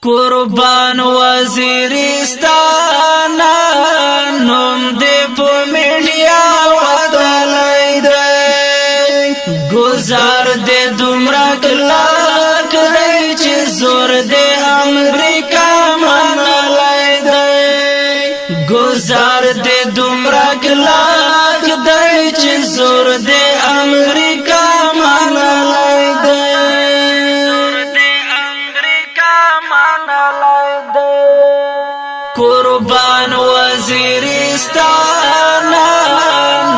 قربان وزیرستان نوم دې په میډیا ودلای دی گزار دې دومره کلک دی چې زور دې امریکا منلای دی گزار دې دومره کلک دی چې زور دې امریکا منلای دی قربان وزیرستان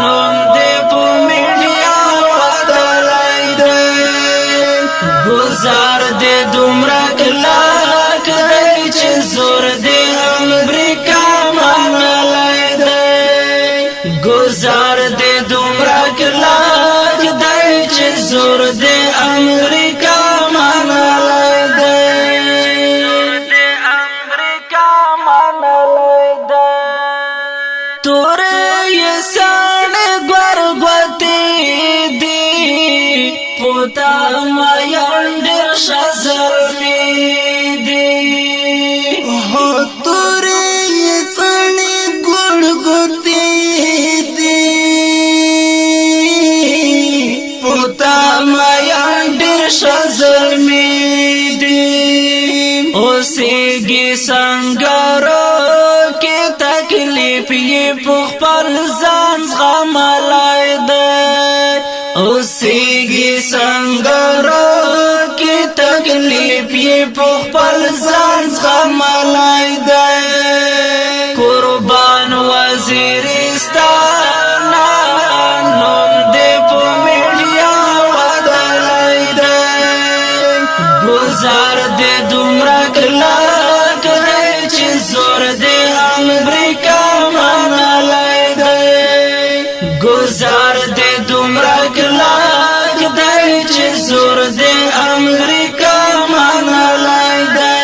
نوم دې په میډیا ودلای دی گزار دې دومره کلک دی چې زور دې امریکا منلای دی گزار دې دومره کلک دی چې زور دې امریکا منلای دی پوتا مایندر شزرمی دی ہو توری سنی گڑ گتی دی پوتا مایندر شزرمی دی اوسیگی سنگارو کی تکلیف یہ پخپل زان زغمالائی دی اوسیگی سنگارو کی تکلیف یہ پخپل زان زغمالائی دی قربان وزیرستان نوم دې په میډیا ودلای دی گزار دې دومره کلک دی چې زور دې امریکا منلای دی گزار دې دومره کلک دی چې زور دې امریکا منلای دی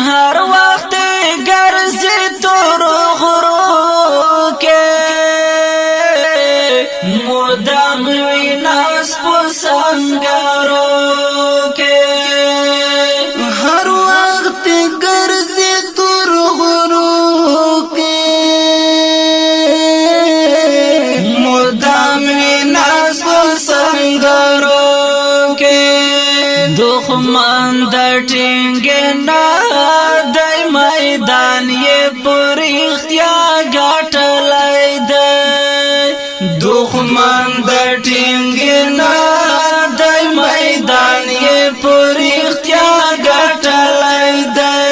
هر وخت ګرځي تور غرو کې مدام ویناس په سنگارو کې ہر وقت گرزی تور غرو کے مدام ویناس په سنگارو کې دښمن د ټینګ نه د میدان یې پر اختیا ګټلای دی دښمن د ټینګ نه د میدان یې پر اختیا ګټلای دی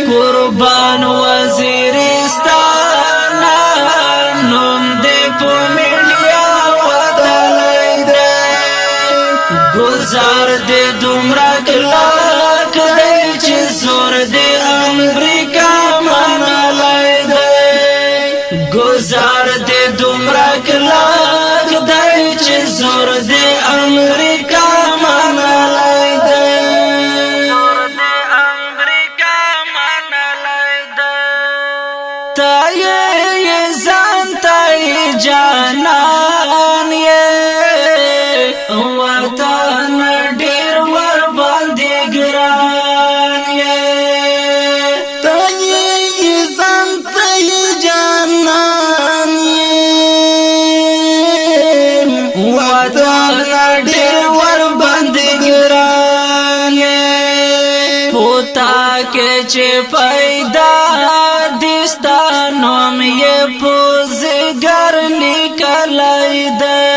قربان وزیرستان نوم دې په میډیا ودلای دی گزار دې دومره کلک دی چې زور دې امریکا منلای دی گزار دې دومره کلک دی چې زور دې امریکا منلای دی تا یې ځان ته جانان یې وطن ډېر ور باندې ګران یې تایی زنتی جانان یہ وطن ډېر ور باندې ګران یې پوتا کې چې پیدا دستا نوم یې پوزګر لیکلای دی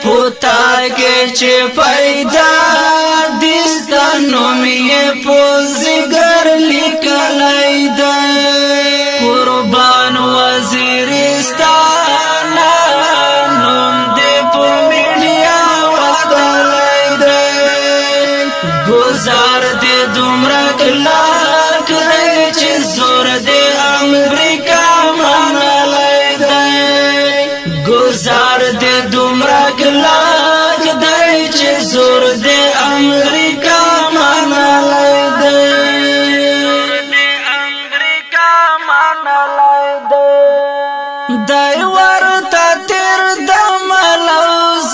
پوتا کې چې پیدا دستا نوم یې پوزګر لیکلای دی قربان وزیرستان نوم دې په میډیا ودلای دی گزار دې دومره کلک دی چې زور دې امریکا منلای دی گزار دې دومره کلک دی چې زور دې امریکا منلای دی دای ورته تیر د ملوز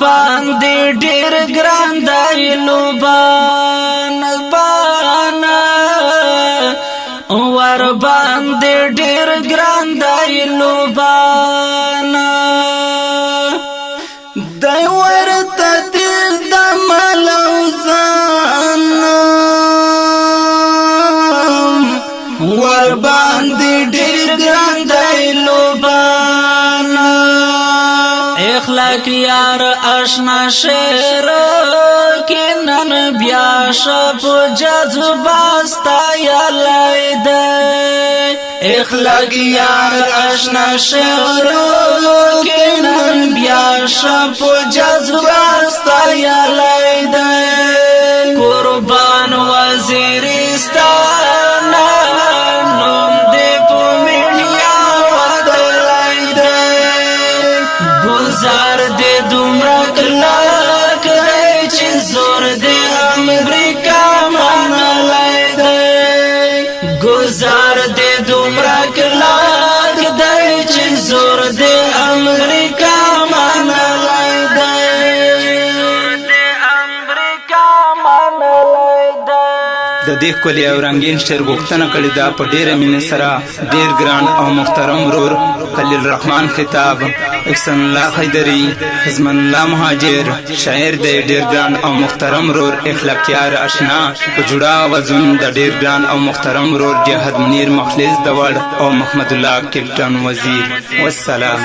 باندې ډېر ګران دی لوبان بانا ور باندې ډېر ګران دی لوبانا دی ورته تیر د ملوزان ور باندې ډېر ګران دی لوبانا اخلاق یار آشنا شعر کینن بیا شپ جذبه ستایلی دی اخلاق یار آشنا شعر کینن بیا شپ جذبه ستایلی دی قربان وزیرستان نوم دې په میډیا وتلی دی گزار دې دومره کلک دی چې زور دې امریکا منلی دی گزار دې دومره کلک دی چې زور دې امریکا منلی دی د دې ښکلي او رنګین شعر غوښتنه کړې ده په ډېره مینې سره ډېر ګران او محترم ورور خلیل الرحمن خطاب احسان الله حیدري حزمن الله مهاجر شاعر دی ډېر ګران او محترم ورور اخلاقیار اشنا په جوړه وزن د ډېر ګران او محترم ورور جهاد منیر مخلص دوړ او محمد الله کپټن وزیر والسلام